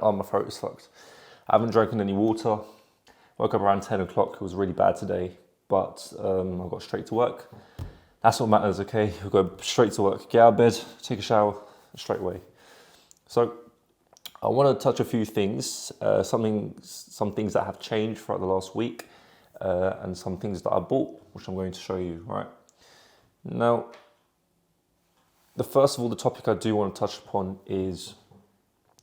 Oh, my throat is fucked. I haven't drank any water. Woke up around 10 o'clock. It was really bad today, but I got straight to work. That's what matters, okay? We'll go straight to work. Get out of bed, take a shower, straight away. So I want to touch a few things, some things that have changed throughout the last week, and some things that I bought, which I'm going to show you, right? Now, first of all, the topic I do want to touch upon is,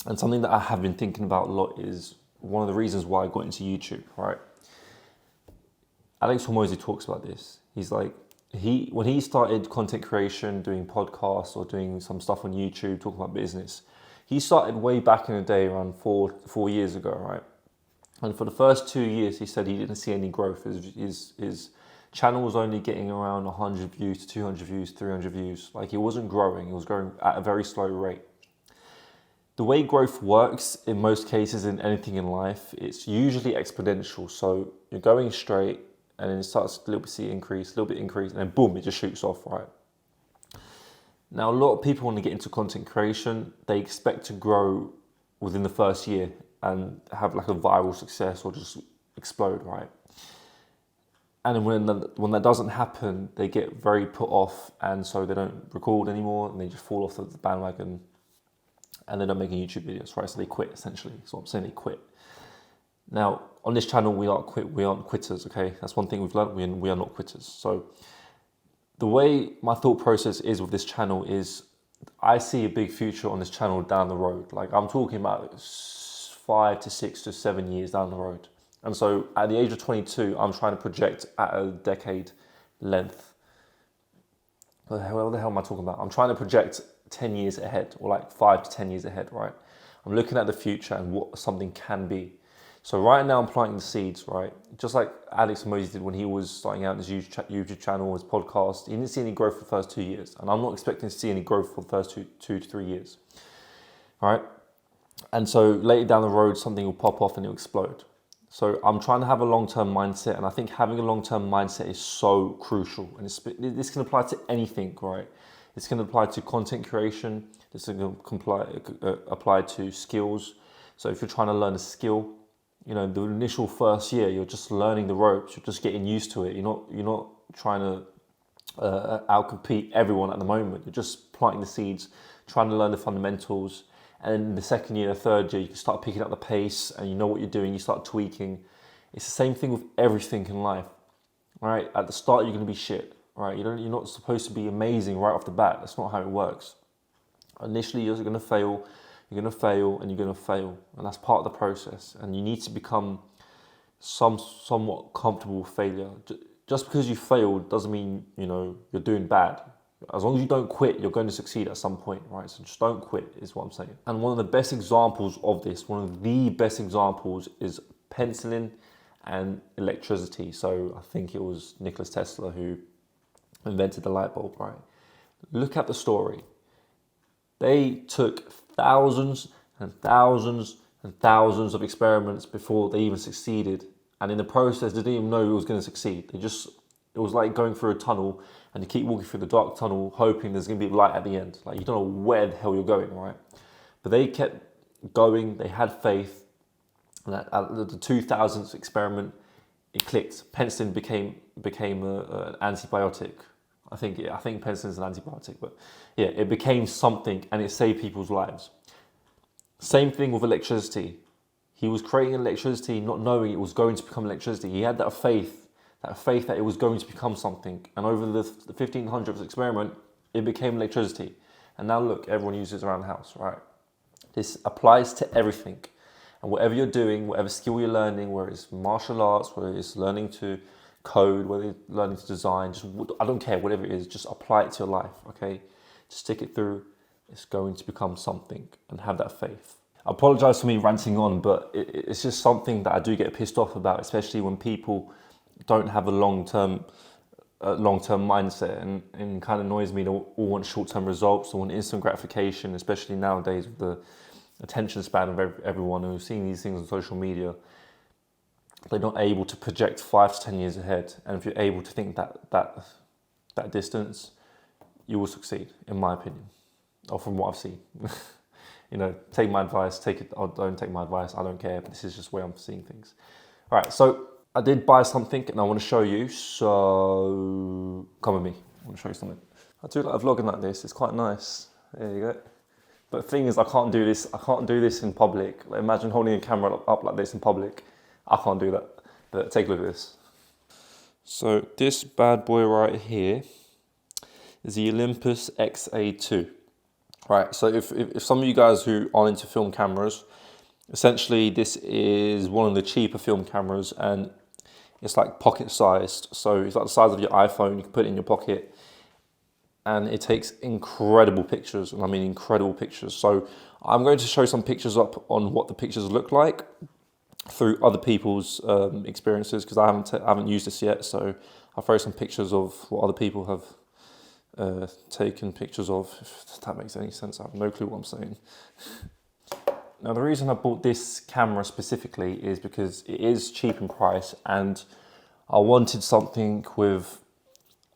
and something that I have been thinking about a lot, is one of the reasons why I got into YouTube, right? Alex Hormozy talks about this. He's like, when he started content creation, doing podcasts or doing some stuff on YouTube, talking about business, he started way back in the day, around four years ago, right? And for the first 2 years, he said he didn't see any growth. His channel was only getting around 100 views to 200 views, 300 views. Like, it wasn't growing. It was growing at a very slow rate. The way growth works in most cases in anything in life, it's usually exponential. So you're going straight and then it starts a little bit increase, a little bit increase, and then boom, it just shoots off, right? Now, a lot of people, when they get into content creation, they expect to grow within the first year and have like a viral success or just explode, right? And when that doesn't happen, they get very put off, and so they don't record anymore, and they just fall off the bandwagon, and they're not making YouTube videos, right? So they quit, essentially. That's what I'm saying, they quit. Now, on this channel, we aren't quitters, okay? That's one thing we've learned, we are not quitters. So the way my thought process is with this channel is, I see a big future on this channel down the road. Like, I'm talking about 5 to 6 to 7 years down the road. And so at the age of 22, I'm trying to project at a decade length. What the hell am I talking about? I'm trying to project 10 years ahead, or like 5 to 10 years ahead, right? I'm looking at the future and what something can be. So right now I'm planting the seeds, right? Just like Alex Hormozy did when he was starting out his YouTube channel, his podcast. He didn't see any growth for the first 2 years. And I'm not expecting to see any growth for the first two to 3 years, right? And so later down the road, something will pop off and it'll explode. So I'm trying to have a long-term mindset, and I think having a long-term mindset is so crucial. And this can apply to anything, right? It's going to apply to content creation. It's going to apply to skills. So if you're trying to learn a skill, you know, the initial first year, you're just learning the ropes. You're just getting used to it. You're not trying to outcompete everyone at the moment. You're just planting the seeds, trying to learn the fundamentals. And in the second year, the third year, you can start picking up the pace, and you know what you're doing. You start tweaking. It's the same thing with everything in life, right? At the start, you're going to be shit, right? You're not supposed to be amazing right off the bat. That's not how it works. Initially, you're going to fail. You're going to fail, and you're going to fail, and that's part of the process. And you need to become somewhat comfortable with failure. Just because you failed doesn't mean, you know, you're doing bad. As long as you don't quit, you're going to succeed at some point, right? So just don't quit is what I'm saying. And one of the best examples of this, one of the best examples, is penicillin and electricity. So I think it was Nikola Tesla who invented the light bulb, right? Look at the story. They took thousands and thousands and thousands of experiments before they even succeeded. And in the process, they didn't even know it was going to succeed. It was like going through a tunnel, and you keep walking through the dark tunnel hoping there's going to be light at the end. Like, you don't know where the hell you're going, right? But they kept going. They had faith. And at the 2000s experiment, it clicked. Penicillin became an antibiotic. I think penicillin is an antibiotic, but yeah, it became something, and it saved people's lives. Same thing with electricity. He was creating electricity, not knowing it was going to become electricity. He had that faith that it was going to become something. And over the 1500s experiment, it became electricity. And now look, everyone uses it around the house, right? This applies to everything. And whatever you're doing, whatever skill you're learning, whether it's martial arts, whether it's learning to code, whether it's learning to design, I don't care, whatever it is, just apply it to your life, okay? Just stick it through. It's going to become something, and have that faith. I apologize for me ranting on, but it's just something that I do get pissed off about, especially when people don't have a long-term mindset, and it kind of annoys me. They all want short-term results, they want instant gratification, especially nowadays with the attention span of everyone who's seeing these things on social media. They're not able to project 5 to 10 years ahead, and if you're able to think that distance, you will succeed, in my opinion, or from what I've seen. you know, take my advice, take it or don't take my advice, I don't care, but this is just where I'm seeing things. All right, so I did buy something and I want to show you, so come with me, I want to show you something. I do like vlogging like this, it's quite nice, there you go. But the thing is, I can't do this in public. Like, imagine holding a camera up like this in public. I can't do that, but take a look at this. So this bad boy right here is the Olympus XA2. Right, so if some of you guys who aren't into film cameras, essentially this is one of the cheaper film cameras and it's like pocket sized. So it's like the size of your iPhone, you can put it in your pocket and it takes incredible pictures, and I mean incredible pictures. So I'm going to show some pictures up on what the pictures look like through other people's experiences, because I haven't used this yet. So I'll throw some pictures of what other people have taken pictures of, if that makes any sense. I have no clue what I'm saying. Now the reason I bought this camera specifically is because it is cheap in price and I wanted something with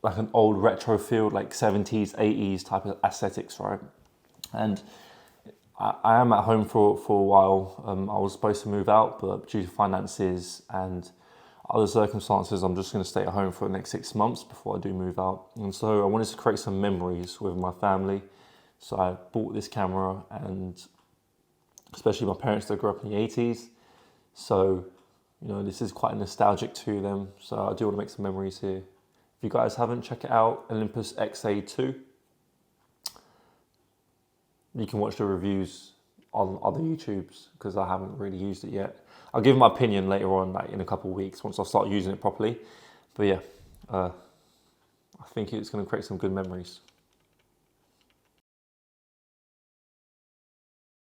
like an old retro feel, like 70s, 80s type of aesthetics, right? And I am at home for a while. I was supposed to move out, but due to finances and other circumstances, I'm just going to stay at home for the next 6 months before I do move out. And so I wanted to create some memories with my family. So I bought this camera, and especially my parents, that grew up in the 80s. So, you know, this is quite nostalgic to them. So I do want to make some memories here. If you guys haven't, check it out, Olympus XA2. You can watch the reviews on other YouTubes because I haven't really used it yet. I'll give my opinion later on, like in a couple of weeks, once I start using it properly. But yeah, I think it's going to create some good memories.